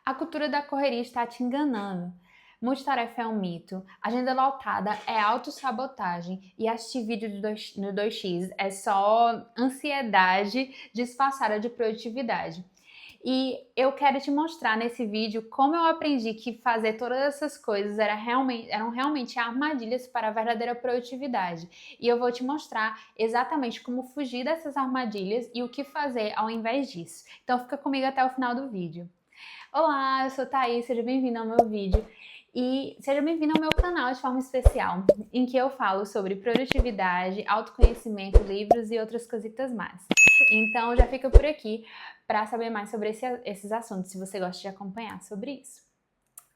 A cultura da correria está te enganando. Multitarefa é um mito, agenda lotada é autossabotagem e assistir vídeo no 2x é só ansiedade disfarçada de produtividade. E eu quero te mostrar nesse vídeo como eu aprendi que fazer todas essas coisas eram realmente armadilhas para a verdadeira produtividade. E eu vou te mostrar exatamente como fugir dessas armadilhas e o que fazer ao invés disso. Então fica comigo até o final do vídeo. Olá, eu sou Thaís, seja bem-vindo ao meu vídeo e seja bem-vindo ao meu canal de forma especial, em que eu falo sobre produtividade, autoconhecimento, livros e outras cositas mais. Então já fica por aqui para saber mais sobre esses assuntos, se você gosta de acompanhar sobre isso.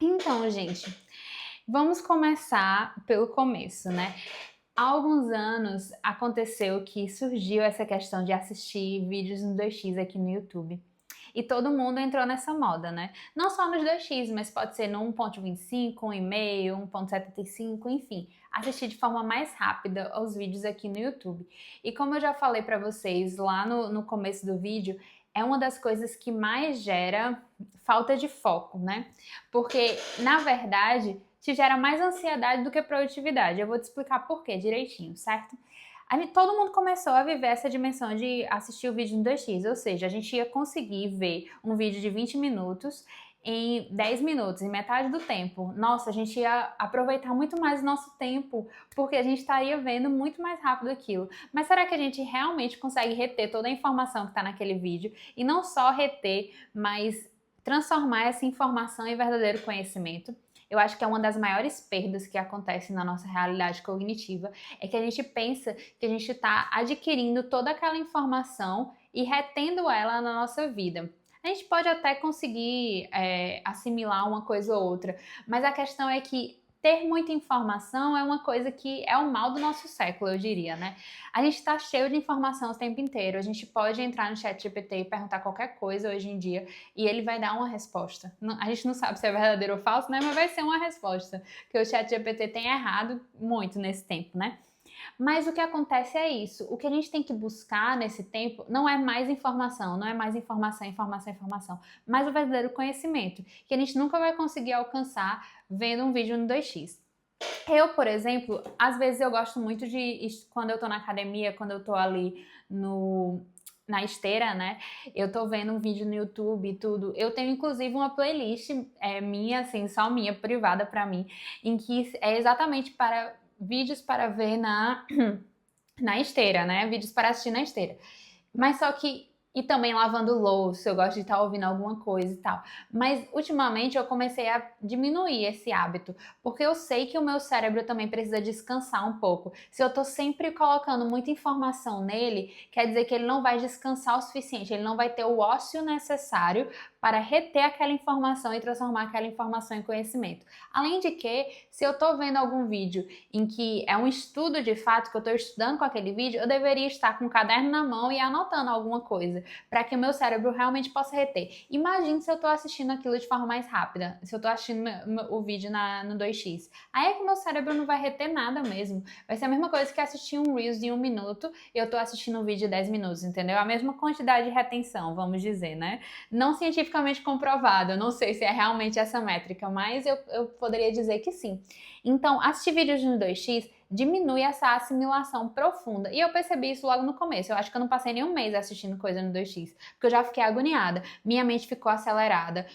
Então, gente, vamos começar pelo começo, né? Há alguns anos aconteceu que surgiu essa questão de assistir vídeos no 2x aqui no YouTube. E todo mundo entrou nessa moda, né? Não só nos 2x, mas pode ser no 1.25, 1.5, 1.75, enfim. Assistir de forma mais rápida aos vídeos aqui no YouTube. E como eu já falei pra vocês lá no começo do vídeo, é uma das coisas que mais gera falta de foco, né? Porque, na verdade, te gera mais ansiedade do que produtividade. Eu vou te explicar por quê direitinho, certo? Todo mundo começou a viver essa dimensão de assistir o vídeo no 2x, ou seja, a gente ia conseguir ver um vídeo de 20 minutos em 10 minutos, em metade do tempo. Nossa, a gente ia aproveitar muito mais o nosso tempo, porque a gente estaria vendo muito mais rápido aquilo. Mas será que a gente realmente consegue reter toda a informação que está naquele vídeo? E não só reter, mas transformar essa informação em verdadeiro conhecimento? Eu acho que é uma das maiores perdas que acontece na nossa realidade cognitiva, é que a gente pensa que a gente está adquirindo toda aquela informação e retendo ela na nossa vida. A gente pode até conseguir assimilar uma coisa ou outra, mas a questão é que ter muita informação é uma coisa que é o mal do nosso século, eu diria, né? A gente está cheio de informação o tempo inteiro, a gente pode entrar no ChatGPT e perguntar qualquer coisa hoje em dia e ele vai dar uma resposta. A gente não sabe se é verdadeiro ou falso, né? Mas vai ser uma resposta, porque o ChatGPT tem errado muito nesse tempo, né? Mas o que acontece é isso. O que a gente tem que buscar nesse tempo não é mais informação, não é mais informação, informação, informação, mas o verdadeiro conhecimento, que a gente nunca vai conseguir alcançar vendo um vídeo no 2x. Eu, por exemplo, às vezes eu gosto muito de, quando eu tô na academia, quando eu tô ali na esteira, né? Eu tô vendo um vídeo no YouTube e tudo. Eu tenho inclusive uma playlist minha, assim, só minha, privada pra mim, em que é exatamente para vídeos para ver na esteira, né? Vídeos para assistir na esteira. Mas só que e também lavando louça, eu gosto de estar ouvindo alguma coisa e tal. Mas ultimamente eu comecei a diminuir esse hábito, porque eu sei que o meu cérebro também precisa descansar um pouco. Se eu tô sempre colocando muita informação nele, quer dizer que ele não vai descansar o suficiente, ele não vai ter o ócio necessário para reter aquela informação e transformar aquela informação em conhecimento. Além de que, se eu tô vendo algum vídeo em que é um estudo de fato, que eu tô estudando com aquele vídeo, eu deveria estar com o caderno na mão e anotando alguma coisa, para que o meu cérebro realmente possa reter. Imagine se eu tô assistindo aquilo de forma mais rápida, se eu tô assistindo o vídeo no 2x. Aí é que o meu cérebro não vai reter nada mesmo. Vai ser a mesma coisa que assistir um Reels de 1 minuto e eu tô assistindo um vídeo de 10 minutos, entendeu? A mesma quantidade de retenção, vamos dizer, né? Não cientificamente comprovado, eu não sei se é realmente essa métrica, mas eu poderia dizer que sim. Então, assistir vídeos no 2x diminui essa assimilação profunda. E eu percebi isso logo no começo. Eu acho que eu não passei nem um mês assistindo coisa no 2x, porque eu já fiquei agoniada. Minha mente ficou acelerada.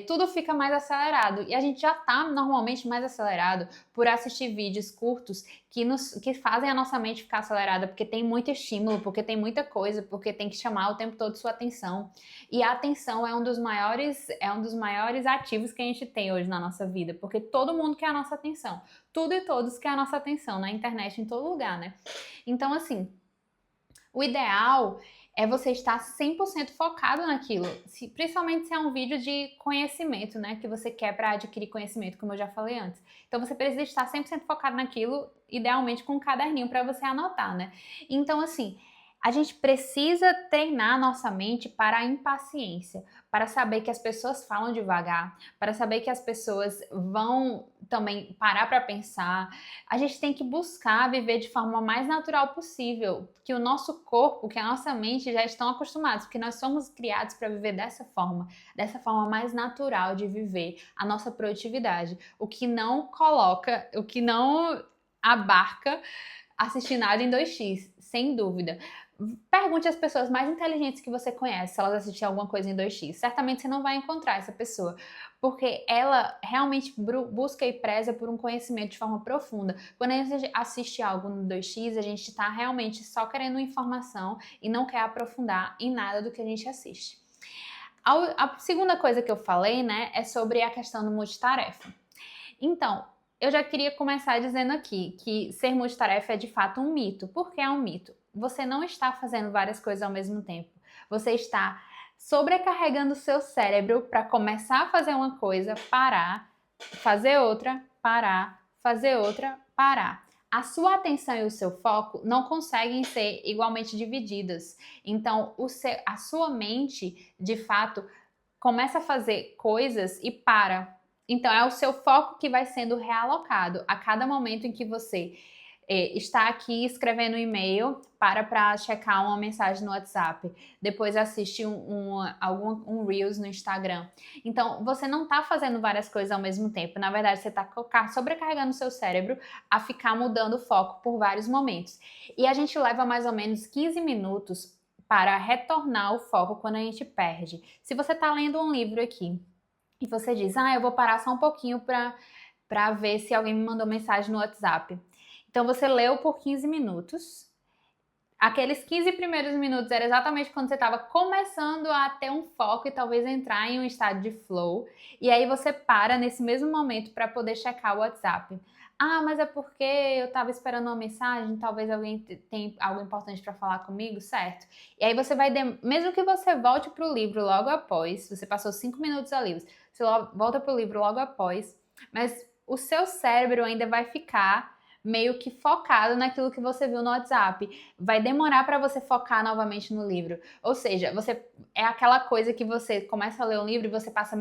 Tudo fica mais acelerado. E a gente já tá normalmente mais acelerado por assistir vídeos curtos que fazem a nossa mente ficar acelerada, porque tem muito estímulo, porque tem muita coisa, porque tem que chamar o tempo todo sua atenção. E a atenção é um dos maiores ativos que a gente tem hoje na nossa vida, porque todo mundo quer a nossa atenção. Tudo e todos quer a nossa atenção, na internet, em todo lugar, né? Então, assim, o ideal é você estar 100% focado naquilo, principalmente se é um vídeo de conhecimento, né, que você quer para adquirir conhecimento, como eu já falei antes. Então você precisa estar 100% focado naquilo, idealmente com um caderninho para você anotar, né? Então, assim, A gente precisa treinar nossa mente para a impaciência, para saber que as pessoas falam devagar, para saber que as pessoas vão também parar para pensar. A gente tem que buscar viver de forma mais natural possível, que o nosso corpo, que a nossa mente já estão acostumados, porque nós somos criados para viver dessa forma mais natural de viver a nossa produtividade, o que não coloca, o que não abarca assistir nada em 2x, sem dúvida. Pergunte às pessoas mais inteligentes que você conhece se elas assistiram alguma coisa em 2x. Certamente você não vai encontrar essa pessoa, porque ela realmente busca e preza por um conhecimento de forma profunda. Quando a gente assiste algo no 2x, a gente está realmente só querendo informação e não quer aprofundar em nada do que a gente assiste. A segunda coisa que eu falei, né, é sobre a questão do multitarefa. Então, eu já queria começar dizendo aqui que ser multitarefa é de fato um mito. Por que é um mito? Você não está fazendo várias coisas ao mesmo tempo. Você está sobrecarregando o seu cérebro para começar a fazer uma coisa, parar, fazer outra, parar, fazer outra, parar. A sua atenção e o seu foco não conseguem ser igualmente divididas. Então, a sua mente, de fato, começa a fazer coisas e para. Então, é o seu foco que vai sendo realocado a cada momento em que você está aqui escrevendo um e-mail, para checar uma mensagem no WhatsApp, depois assiste um Reels no Instagram. Então, você não está fazendo várias coisas ao mesmo tempo. Na verdade, você está sobrecarregando o seu cérebro a ficar mudando o foco por vários momentos. E a gente leva mais ou menos 15 minutos para retornar o foco quando a gente perde. Se você está lendo um livro aqui, e você diz, eu vou parar só um pouquinho para ver se alguém me mandou mensagem no WhatsApp. Então você leu por 15 minutos. Aqueles 15 primeiros minutos era exatamente quando você estava começando a ter um foco e talvez entrar em um estado de flow. E aí você para nesse mesmo momento para poder checar o WhatsApp. Mas é porque eu estava esperando uma mensagem, talvez alguém tenha algo importante para falar comigo, certo? E aí você vai, mesmo que você volte para o livro logo após, você passou 5 minutos ali, você volta para o livro logo após, mas o seu cérebro ainda vai ficar meio que focado naquilo que você viu no WhatsApp. Vai demorar para você focar novamente no livro. Ou seja, é aquela coisa que você começa a ler um livro e você passa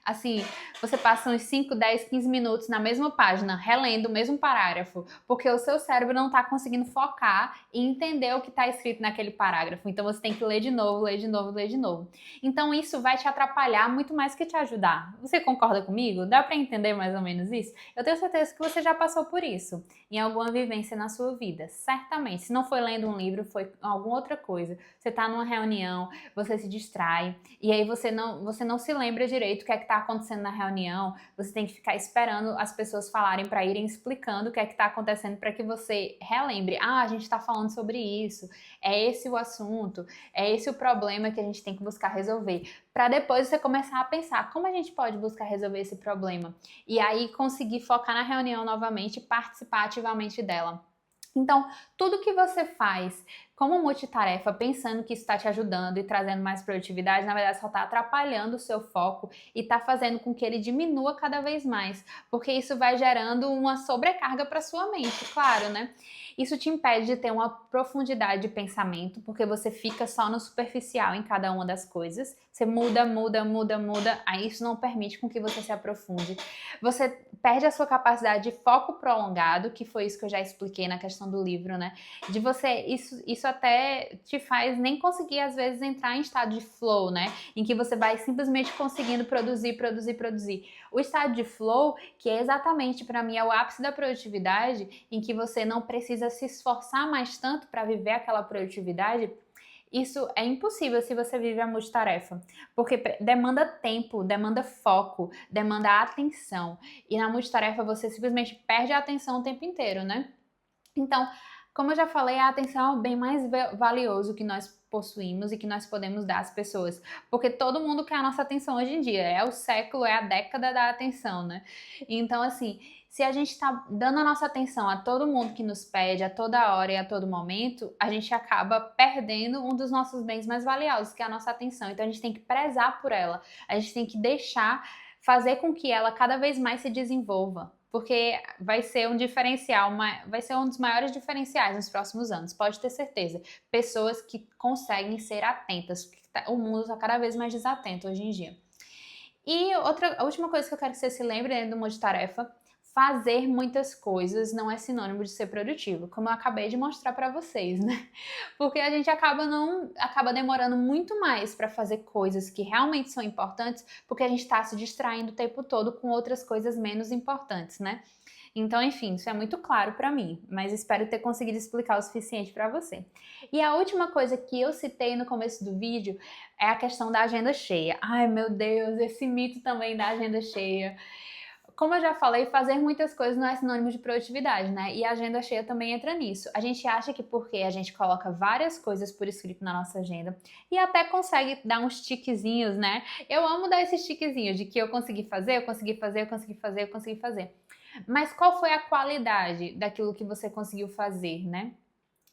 assim, você passa uns 5, 10, 15 minutos na mesma página, relendo o mesmo parágrafo, porque o seu cérebro não está conseguindo focar e entender o que está escrito naquele parágrafo. Então você tem que ler de novo, ler de novo, ler de novo. Então isso vai te atrapalhar muito mais que te ajudar. Você concorda comigo? Dá para entender mais ou menos isso? Eu tenho certeza que você já passou por isso em alguma vivência na sua vida, certamente. Se não foi lendo um livro, foi alguma outra coisa. Você está numa reunião, você se distrai e aí você não se lembra direito o que é que está acontecendo na reunião. Você tem que ficar esperando as pessoas falarem para irem explicando o que é que está acontecendo para que você relembre. A gente está falando sobre isso, é esse o assunto, é esse o problema que a gente tem que buscar resolver. Para depois você começar a pensar como a gente pode buscar resolver esse problema. E aí conseguir focar na reunião novamente e participar ativamente dela. Então, tudo que você faz como multitarefa, pensando que isso está te ajudando e trazendo mais produtividade, na verdade só está atrapalhando o seu foco e está fazendo com que ele diminua cada vez mais, porque isso vai gerando uma sobrecarga para sua mente, claro, né? Isso te impede de ter uma profundidade de pensamento, porque você fica só no superficial em cada uma das coisas. Você muda, aí isso não permite com que você se aprofunde. Você perde a sua capacidade de foco prolongado, que foi isso que eu já expliquei na questão do livro, né? De você, isso até te faz nem conseguir, às vezes, entrar em estado de flow, né? Em que você vai simplesmente conseguindo produzir. O estado de flow, que é exatamente, para mim, é o ápice da produtividade, em que você não precisa se esforçar mais tanto para viver aquela produtividade. Isso é impossível se você vive a multitarefa, porque demanda tempo, demanda foco, demanda atenção. E na multitarefa você simplesmente perde a atenção o tempo inteiro, né? Então, como eu já falei, a atenção é o bem mais valioso que nós possuímos e que nós podemos dar às pessoas, porque todo mundo quer a nossa atenção hoje em dia, é o século, é a década da atenção, né? Então, assim, se a gente está dando a nossa atenção a todo mundo que nos pede, a toda hora e a todo momento, a gente acaba perdendo um dos nossos bens mais valiosos, que é a nossa atenção. Então a gente tem que prezar por ela, a gente tem que fazer com que ela cada vez mais se desenvolva. porque vai ser um diferencial, vai ser um dos maiores diferenciais nos próximos anos, pode ter certeza. Pessoas que conseguem ser atentas, porque o mundo está cada vez mais desatento hoje em dia. E a última coisa que eu quero que você se lembre dentro do multitarefa: fazer muitas coisas não é sinônimo de ser produtivo, como eu acabei de mostrar para vocês, né? Porque a gente acaba demorando muito mais para fazer coisas que realmente são importantes, porque a gente está se distraindo o tempo todo com outras coisas menos importantes, né? Então, enfim, isso é muito claro para mim, mas espero ter conseguido explicar o suficiente para você. E a última coisa que eu citei no começo do vídeo é a questão da agenda cheia. Ai, meu Deus, esse mito também da agenda cheia. Como eu já falei, fazer muitas coisas não é sinônimo de produtividade, né? E a agenda cheia também entra nisso. A gente acha que porque a gente coloca várias coisas por escrito na nossa agenda e até consegue dar uns tiquezinhos, né? Eu amo dar esses tiquezinhos de que eu consegui fazer, eu consegui fazer, eu consegui fazer, eu consegui fazer. Mas qual foi a qualidade daquilo que você conseguiu fazer, né?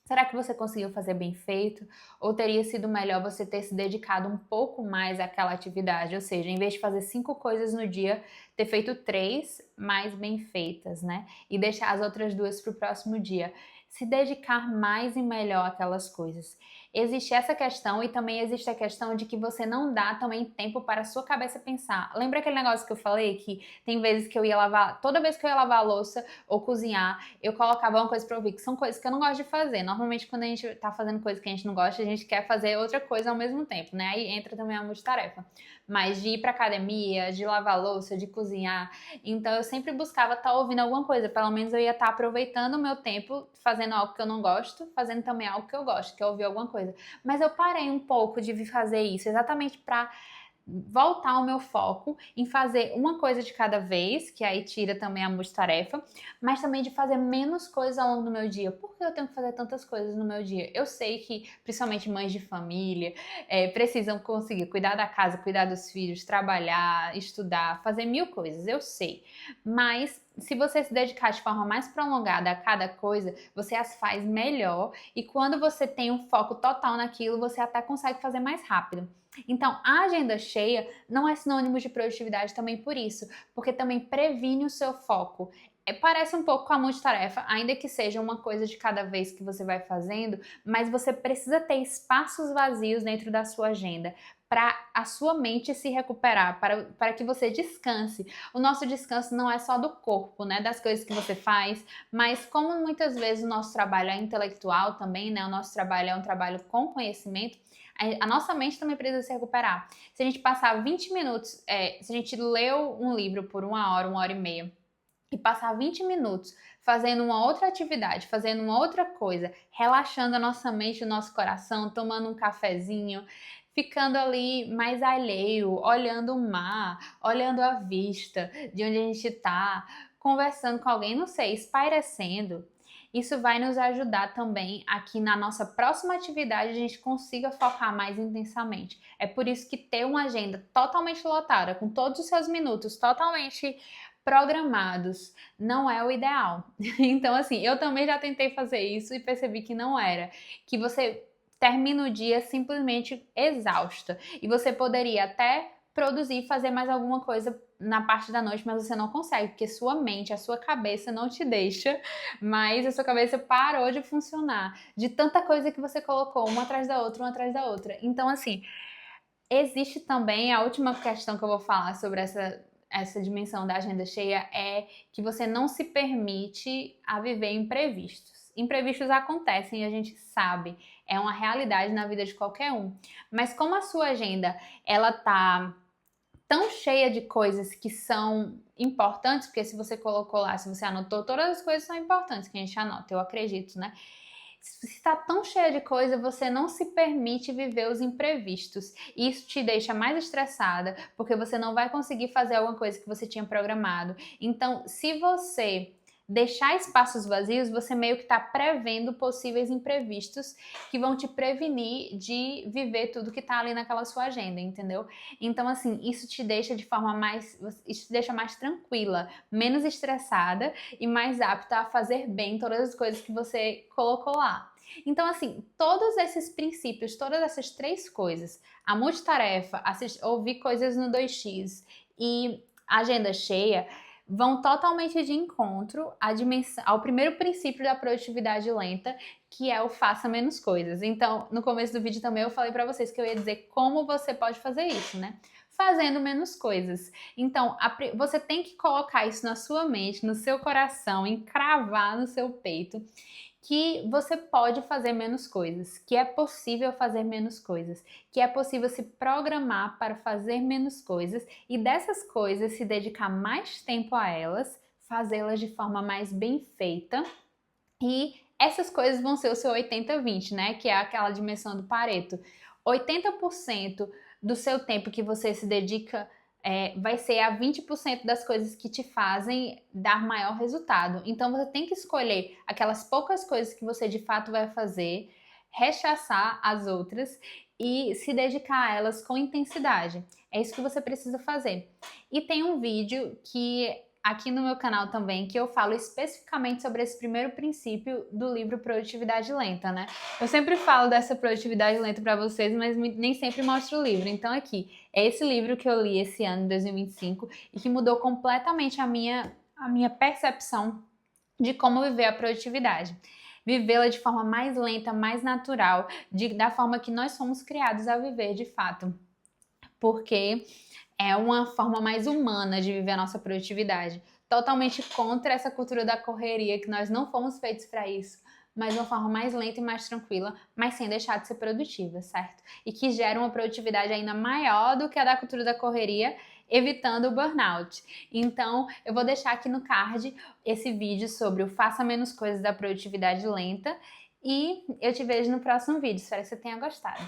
Será que você conseguiu fazer bem feito? Ou teria sido melhor você ter se dedicado um pouco mais àquela atividade? Ou seja, em vez de fazer 5 coisas no dia, ter feito 3 mais bem feitas, né? E deixar as outras 2 para o próximo dia. Se dedicar mais e melhor àquelas coisas. Existe essa questão e também existe a questão de que você não dá também tempo para a sua cabeça pensar. Lembra aquele negócio que eu falei que tem vezes que eu ia lavar, toda vez que eu ia lavar a louça ou cozinhar, eu colocava uma coisa pra ouvir, que são coisas que eu não gosto de fazer. Normalmente, quando a gente tá fazendo coisa que a gente não gosta, a gente quer fazer outra coisa ao mesmo tempo, né? Aí entra também a multitarefa. Mas de ir pra academia, de lavar louça, de cozinhar. Então, eu sempre buscava estar ouvindo alguma coisa. Pelo menos eu ia estar aproveitando o meu tempo, fazendo algo que eu não gosto, fazendo também algo que eu gosto, que é ouvir alguma coisa. Mas eu parei um pouco de fazer isso, exatamente pra voltar o meu foco em fazer uma coisa de cada vez, que aí tira também a multitarefa, mas também de fazer menos coisas ao longo do meu dia. Por que eu tenho que fazer tantas coisas no meu dia? Eu sei que, principalmente mães de família, precisam conseguir cuidar da casa, cuidar dos filhos, trabalhar, estudar, fazer 1000 coisas, eu sei. Mas se você se dedicar de forma mais prolongada a cada coisa, você as faz melhor e quando você tem um foco total naquilo, você até consegue fazer mais rápido. Então, a agenda cheia não é sinônimo de produtividade também por isso, porque também previne o seu foco. Parece um pouco com a multitarefa, ainda que seja uma coisa de cada vez que você vai fazendo, mas você precisa ter espaços vazios dentro da sua agenda para a sua mente se recuperar, para que você descanse. O nosso descanso não é só do corpo, né, das coisas que você faz, mas como muitas vezes o nosso trabalho é intelectual também, né, o nosso trabalho é um trabalho com conhecimento, a nossa mente também precisa se recuperar. Se a gente passar 20 minutos, se a gente leu um livro por 1 hora e meia, e passar 20 minutos fazendo uma outra atividade, fazendo uma outra coisa, relaxando a nossa mente, o nosso coração, tomando um cafezinho, ficando ali mais alheio, olhando o mar, olhando a vista de onde a gente está, conversando com alguém, não sei, espairecendo. Isso vai nos ajudar também aqui na nossa próxima atividade a gente consiga focar mais intensamente. É por isso que ter uma agenda totalmente lotada, com todos os seus minutos totalmente programados, não é o ideal. Então, assim, eu também já tentei fazer isso e percebi que não era. Que você termina o dia simplesmente exausta. E você poderia até produzir, fazer mais alguma coisa na parte da noite, mas você não consegue, porque sua mente, a sua cabeça não te deixa, mas a sua cabeça parou de funcionar, de tanta coisa que você colocou, uma atrás da outra, uma atrás da outra. Então, assim, existe também a última questão que eu vou falar sobre essa dimensão da agenda cheia é que você não se permite a viver imprevistos. Imprevistos acontecem e a gente sabe, é uma realidade na vida de qualquer um. Mas como a sua agenda, ela tá tão cheia de coisas que são importantes, porque se você colocou lá, se você anotou, todas as coisas são importantes que a gente anota, eu acredito, né? Se está tão cheia de coisa, você não se permite viver os imprevistos. Isso te deixa mais estressada, porque você não vai conseguir fazer alguma coisa que você tinha programado. Então, se você deixar espaços vazios, você meio que está prevendo possíveis imprevistos que vão te prevenir de viver tudo que está ali naquela sua agenda, entendeu? Então, assim, isso te deixa isso te deixa mais tranquila, menos estressada e mais apta a fazer bem todas as coisas que você colocou lá. Então, assim, todos esses princípios, todas essas 3 coisas, a multitarefa, ouvir coisas no 2x e a agenda cheia, vão totalmente de encontro ao primeiro princípio da produtividade lenta, que é o faça menos coisas. Então, no começo do vídeo também eu falei para vocês que eu ia dizer como você pode fazer isso, né? Fazendo menos coisas. Então, você tem que colocar isso na sua mente, no seu coração, encravar no seu peito, que você pode fazer menos coisas, que é possível fazer menos coisas, que é possível se programar para fazer menos coisas e dessas coisas se dedicar mais tempo a elas, fazê-las de forma mais bem feita. E essas coisas vão ser o seu 80-20, né? Que é aquela dimensão do Pareto. 80% do seu tempo que você se dedica vai ser a 20% das coisas que te fazem dar maior resultado. Então você tem que escolher aquelas poucas coisas que você de fato vai fazer, rechaçar as outras e se dedicar a elas com intensidade. É isso que você precisa fazer. E tem um vídeo que aqui no meu canal também, que eu falo especificamente sobre esse primeiro princípio do livro Produtividade Lenta, né? Eu sempre falo dessa produtividade lenta para vocês, mas nem sempre mostro o livro. Então aqui, é esse livro que eu li esse ano, 2025, e que mudou completamente a minha percepção de como viver a produtividade. Vivê-la de forma mais lenta, mais natural, da forma que nós somos criados a viver de fato. Porque é uma forma mais humana de viver a nossa produtividade. Totalmente contra essa cultura da correria, que nós não fomos feitos para isso, mas de uma forma mais lenta e mais tranquila, mas sem deixar de ser produtiva, certo? E que gera uma produtividade ainda maior do que a da cultura da correria, evitando o burnout. Então, eu vou deixar aqui no card esse vídeo sobre o faça menos coisas da produtividade lenta e eu te vejo no próximo vídeo. Espero que você tenha gostado.